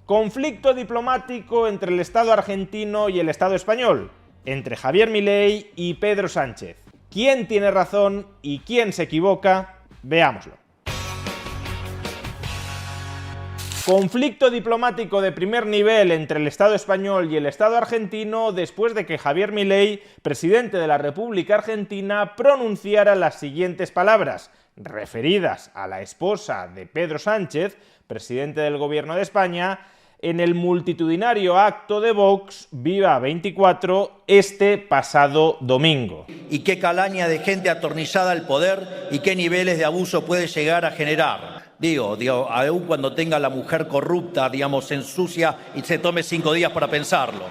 Conflicto diplomático entre el Estado argentino y el Estado español, entre Javier Milei y Pedro Sánchez. ¿Quién tiene razón y quién se equivoca? Veámoslo. Conflicto diplomático de primer nivel entre el Estado español y el Estado argentino después de que Javier Milei, presidente de la República Argentina, pronunciara las siguientes palabras, referidas a la esposa de Pedro Sánchez, presidente del Gobierno de España, en el multitudinario acto de Vox Viva 24 este pasado domingo. Y qué calaña de gente atornillada al poder y qué niveles de abuso puede llegar a generar. Digo, aún cuando tenga la mujer corrupta, se ensucia y se tome 5 días para pensarlo.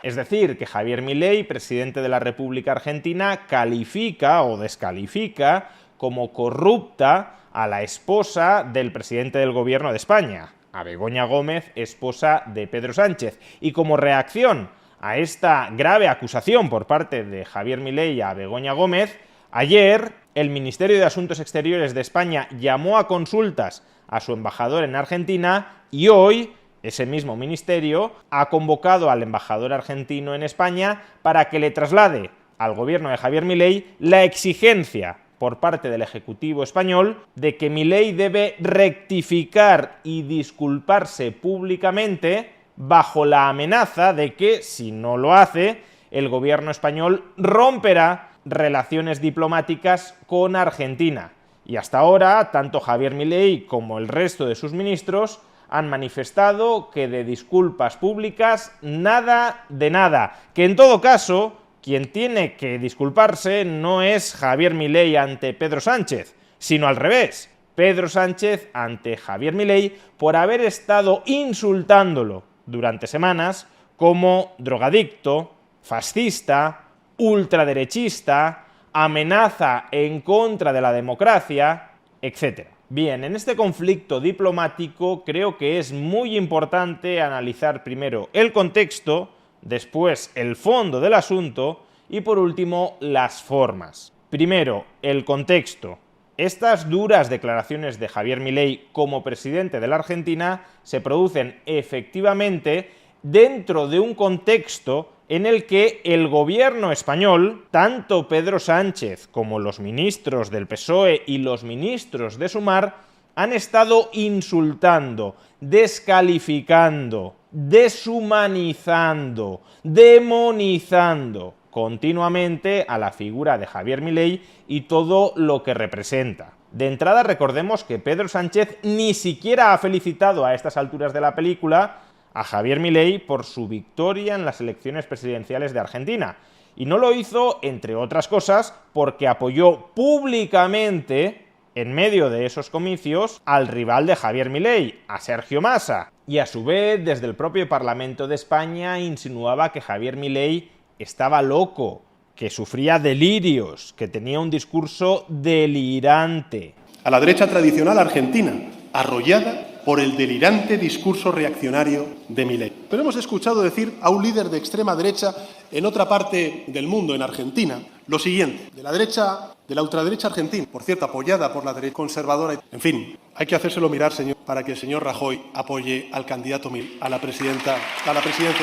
Es decir, que Javier Milei, presidente de la República Argentina, califica o descalifica como corrupta a la esposa del presidente del Gobierno de España, a Begoña Gómez, esposa de Pedro Sánchez. Y como reacción a esta grave acusación por parte de Javier Milei a Begoña Gómez, ayer el Ministerio de Asuntos Exteriores de España llamó a consultas a su embajador en Argentina y hoy ese mismo ministerio ha convocado al embajador argentino en España para que le traslade al gobierno de Javier Milei la exigencia por parte del Ejecutivo español de que Milei debe rectificar y disculparse públicamente bajo la amenaza de que, si no lo hace, el gobierno español romperá relaciones diplomáticas con Argentina. Y hasta ahora, tanto Javier Milei como el resto de sus ministros han manifestado que de disculpas públicas nada de nada, que en todo caso quien tiene que disculparse no es Javier Milei ante Pedro Sánchez, sino al revés, Pedro Sánchez ante Javier Milei por haber estado insultándolo durante semanas como drogadicto, fascista, ultraderechista, amenaza en contra de la democracia, etc. Bien, en este conflicto diplomático creo que es muy importante analizar primero el contexto, después el fondo del asunto y por último las formas. Primero, el contexto. Estas duras declaraciones de Javier Milei como presidente de la Argentina se producen efectivamente dentro de un contexto en el que el gobierno español, tanto Pedro Sánchez como los ministros del PSOE y los ministros de Sumar, han estado insultando, descalificando, deshumanizando, demonizando continuamente a la figura de Javier Milei y todo lo que representa. De entrada recordemos que Pedro Sánchez ni siquiera ha felicitado a estas alturas de la película a Javier Milei por su victoria en las elecciones presidenciales de Argentina. Y no lo hizo, entre otras cosas, porque apoyó públicamente en medio de esos comicios al rival de Javier Milei, a Sergio Massa. Y a su vez, desde el propio Parlamento de España insinuaba que Javier Milei estaba loco, que sufría delirios, que tenía un discurso delirante. A la derecha tradicional argentina, arrollada por el delirante discurso reaccionario de Milei. Pero hemos escuchado decir a un líder de extrema derecha en otra parte del mundo, en Argentina, lo siguiente, de la ultraderecha argentina, por cierto, apoyada por la derecha conservadora. En fin, hay que hacérselo mirar, señor, para que el señor Rajoy apoye al candidato Milei a la presidencia de Argentina.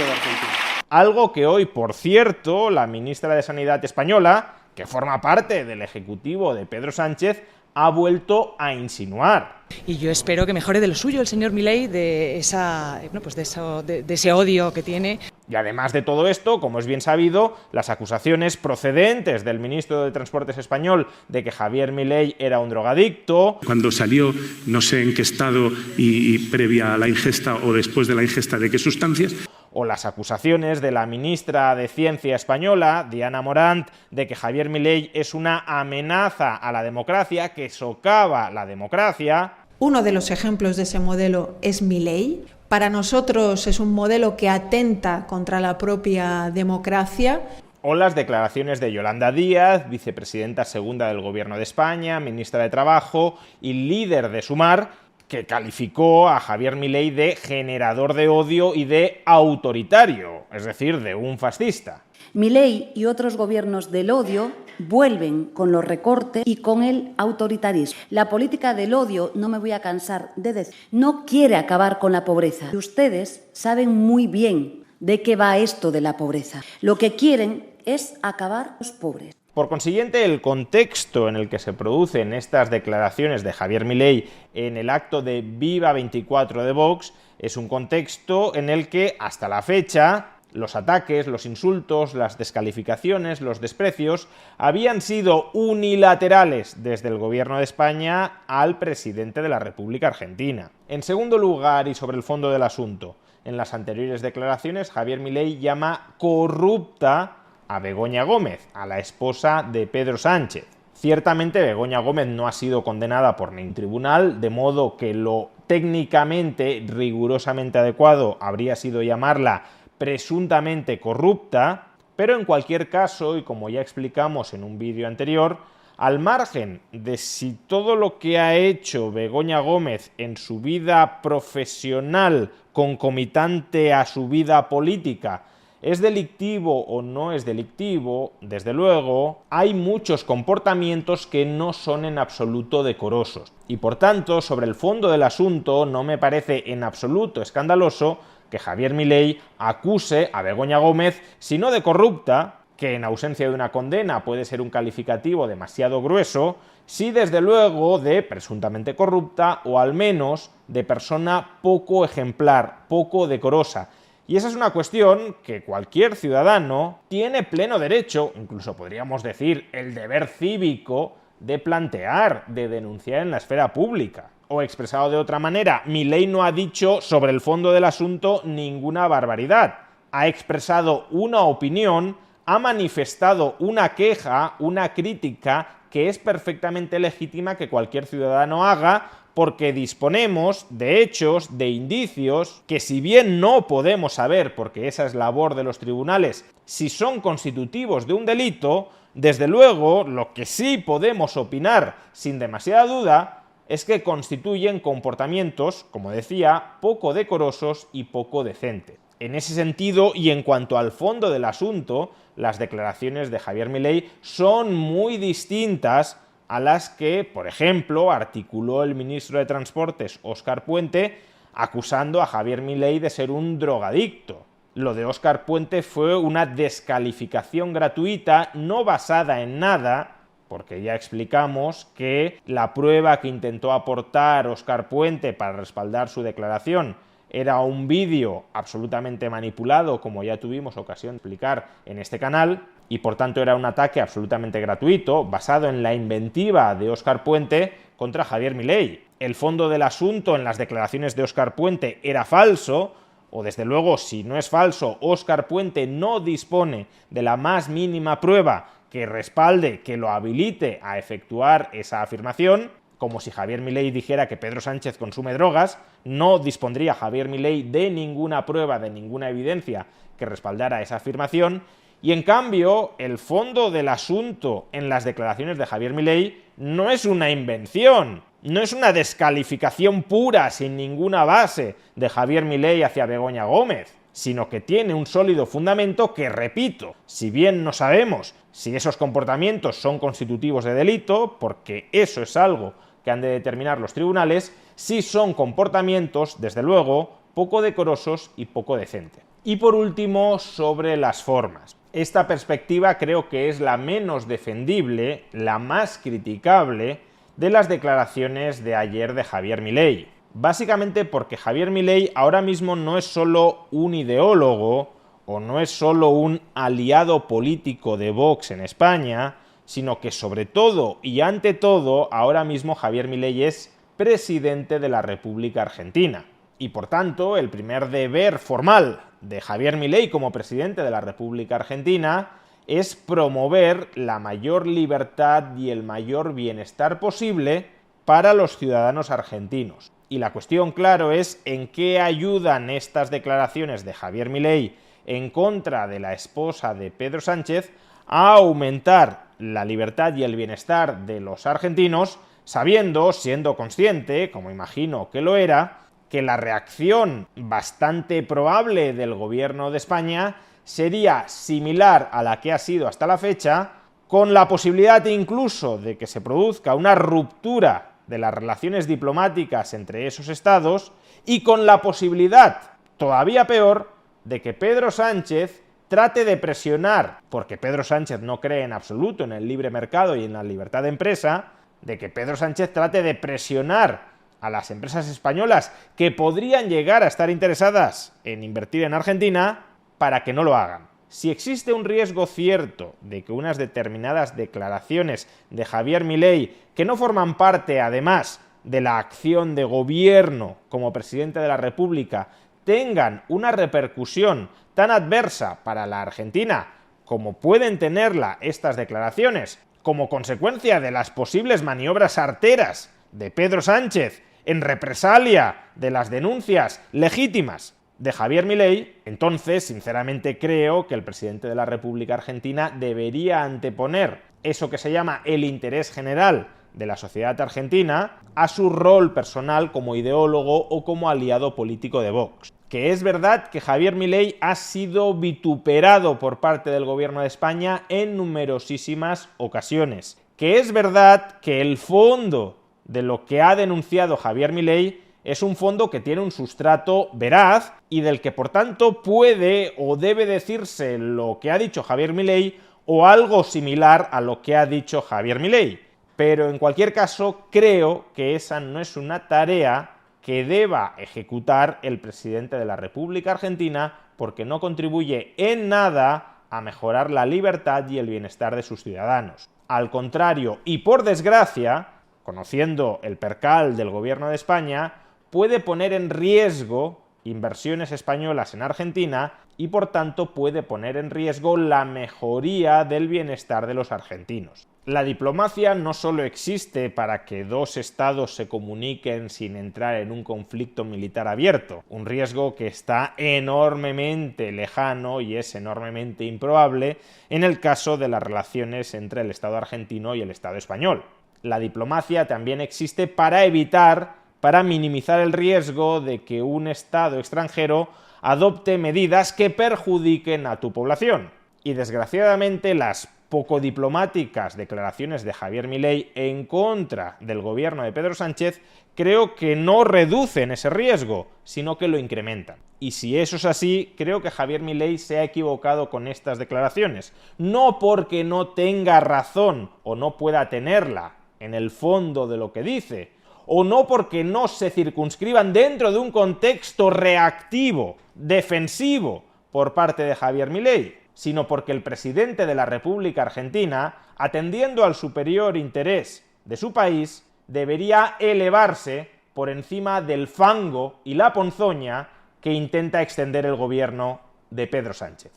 Algo que hoy, por cierto, la ministra de Sanidad española, que forma parte del ejecutivo de Pedro Sánchez, ha vuelto a insinuar. Y yo espero que mejore de lo suyo el señor Milei, de ese odio que tiene. Y además de todo esto, como es bien sabido, las acusaciones procedentes del ministro de Transportes español de que Javier Milei era un drogadicto. Cuando salió, no sé en qué estado y previa a la ingesta o después de la ingesta de qué sustancias. O las acusaciones de la ministra de Ciencia española, Diana Morant, de que Javier Milei es una amenaza a la democracia, que socava la democracia. Uno de los ejemplos de ese modelo es Milei. Para nosotros es un modelo que atenta contra la propia democracia. O las declaraciones de Yolanda Díaz, vicepresidenta segunda del Gobierno de España, ministra de Trabajo y líder de Sumar, que calificó a Javier Milei de generador de odio y de autoritario, es decir, de un fascista. Milei y otros gobiernos del odio vuelven con los recortes y con el autoritarismo. La política del odio, no me voy a cansar de decir, no quiere acabar con la pobreza. Y ustedes saben muy bien de qué va esto de la pobreza. Lo que quieren es acabar con los pobres. Por consiguiente, el contexto en el que se producen estas declaraciones de Javier Milei en el acto de Viva 24 de Vox es un contexto en el que, hasta la fecha, los ataques, los insultos, las descalificaciones, los desprecios habían sido unilaterales desde el gobierno de España al presidente de la República Argentina. En segundo lugar, y sobre el fondo del asunto, en las anteriores declaraciones, Javier Milei llama corrupta a Begoña Gómez, a la esposa de Pedro Sánchez. Ciertamente Begoña Gómez no ha sido condenada por ningún tribunal, de modo que lo técnicamente, rigurosamente adecuado habría sido llamarla presuntamente corrupta, pero en cualquier caso, y como ya explicamos en un vídeo anterior, al margen de si todo lo que ha hecho Begoña Gómez en su vida profesional concomitante a su vida política ¿es delictivo o no es delictivo? Desde luego, hay muchos comportamientos que no son en absoluto decorosos. Y por tanto, sobre el fondo del asunto, no me parece en absoluto escandaloso que Javier Milei acuse a Begoña Gómez, si no de corrupta, que en ausencia de una condena puede ser un calificativo demasiado grueso, sí desde luego de presuntamente corrupta o al menos de persona poco ejemplar, poco decorosa. Y esa es una cuestión que cualquier ciudadano tiene pleno derecho, incluso podríamos decir el deber cívico, de plantear, de denunciar en la esfera pública. O expresado de otra manera, Milei no ha dicho sobre el fondo del asunto ninguna barbaridad. Ha expresado una opinión, ha manifestado una queja, una crítica que es perfectamente legítima que cualquier ciudadano haga, porque disponemos de hechos, de indicios, que si bien no podemos saber, porque esa es labor de los tribunales, si son constitutivos de un delito, desde luego lo que sí podemos opinar sin demasiada duda es que constituyen comportamientos, como decía, poco decorosos y poco decentes. En ese sentido, y en cuanto al fondo del asunto, las declaraciones de Javier Milei son muy distintas a las que, por ejemplo, articuló el ministro de Transportes, Óscar Puente, acusando a Javier Milei de ser un drogadicto. Lo de Óscar Puente fue una descalificación gratuita, no basada en nada, porque ya explicamos que la prueba que intentó aportar Óscar Puente para respaldar su declaración era un vídeo absolutamente manipulado, como ya tuvimos ocasión de explicar en este canal, y por tanto era un ataque absolutamente gratuito, basado en la inventiva de Óscar Puente contra Javier Milei. El fondo del asunto en las declaraciones de Óscar Puente era falso, o desde luego, si no es falso, Óscar Puente no dispone de la más mínima prueba que respalde, que lo habilite a efectuar esa afirmación. Como si Javier Milei dijera que Pedro Sánchez consume drogas, no dispondría Javier Milei de ninguna prueba, de ninguna evidencia que respaldara esa afirmación. Y en cambio, el fondo del asunto en las declaraciones de Javier Milei no es una invención, no es una descalificación pura, sin ninguna base, de Javier Milei hacia Begoña Gómez, sino que tiene un sólido fundamento que, repito, si bien no sabemos si esos comportamientos son constitutivos de delito, porque eso es algo que han de determinar los tribunales, sí son comportamientos, desde luego, poco decorosos y poco decentes. Y por último, sobre las formas. Esta perspectiva creo que es la menos defendible, la más criticable de las declaraciones de ayer de Javier Milei. Básicamente porque Javier Milei ahora mismo no es solo un ideólogo o no es solo un aliado político de Vox en España, sino que sobre todo y ante todo ahora mismo Javier Milei es presidente de la República Argentina. Y por tanto, el primer deber formal de Javier Milei como presidente de la República Argentina es promover la mayor libertad y el mayor bienestar posible para los ciudadanos argentinos. Y la cuestión, claro, es en qué ayudan estas declaraciones de Javier Milei en contra de la esposa de Pedro Sánchez a aumentar la libertad y el bienestar de los argentinos, sabiendo, siendo consciente, como imagino que lo era, que la reacción bastante probable del gobierno de España sería similar a la que ha sido hasta la fecha, con la posibilidad incluso de que se produzca una ruptura de las relaciones diplomáticas entre esos estados y con la posibilidad, todavía peor, de que Pedro Sánchez trate de presionar, porque Pedro Sánchez no cree en absoluto en el libre mercado y en la libertad de empresa, de que Pedro Sánchez trate de presionar a las empresas españolas que podrían llegar a estar interesadas en invertir en Argentina para que no lo hagan. Si existe un riesgo cierto de que unas determinadas declaraciones de Javier Milei, que no forman parte además de la acción de gobierno como presidente de la República, tengan una repercusión tan adversa para la Argentina como pueden tenerla estas declaraciones, como consecuencia de las posibles maniobras arteras de Pedro Sánchez en represalia de las denuncias legítimas de Javier Milei, entonces, sinceramente, creo que el presidente de la República Argentina debería anteponer eso que se llama el interés general de la sociedad argentina a su rol personal como ideólogo o como aliado político de Vox. Que es verdad que Javier Milei ha sido vituperado por parte del gobierno de España en numerosísimas ocasiones. Que es verdad que el fondo de lo que ha denunciado Javier Milei es un fondo que tiene un sustrato veraz y del que por tanto puede o debe decirse lo que ha dicho Javier Milei o algo similar a lo que ha dicho Javier Milei. Pero en cualquier caso creo que esa no es una tarea que deba ejecutar el presidente de la República Argentina porque no contribuye en nada a mejorar la libertad y el bienestar de sus ciudadanos. Al contrario, y por desgracia, conociendo el percal del gobierno de España, puede poner en riesgo inversiones españolas en Argentina y por tanto puede poner en riesgo la mejoría del bienestar de los argentinos. La diplomacia no solo existe para que dos estados se comuniquen sin entrar en un conflicto militar abierto, un riesgo que está enormemente lejano y es enormemente improbable en el caso de las relaciones entre el Estado argentino y el Estado español. La diplomacia también existe para minimizar el riesgo de que un Estado extranjero adopte medidas que perjudiquen a tu población. Y desgraciadamente las poco diplomáticas declaraciones de Javier Milei en contra del gobierno de Pedro Sánchez creo que no reducen ese riesgo, sino que lo incrementan. Y si eso es así, creo que Javier Milei se ha equivocado con estas declaraciones. No porque no tenga razón o no pueda tenerla en el fondo de lo que dice, o no porque no se circunscriban dentro de un contexto reactivo, defensivo, por parte de Javier Milei, sino porque el presidente de la República Argentina, atendiendo al superior interés de su país, debería elevarse por encima del fango y la ponzoña que intenta extender el gobierno de Pedro Sánchez.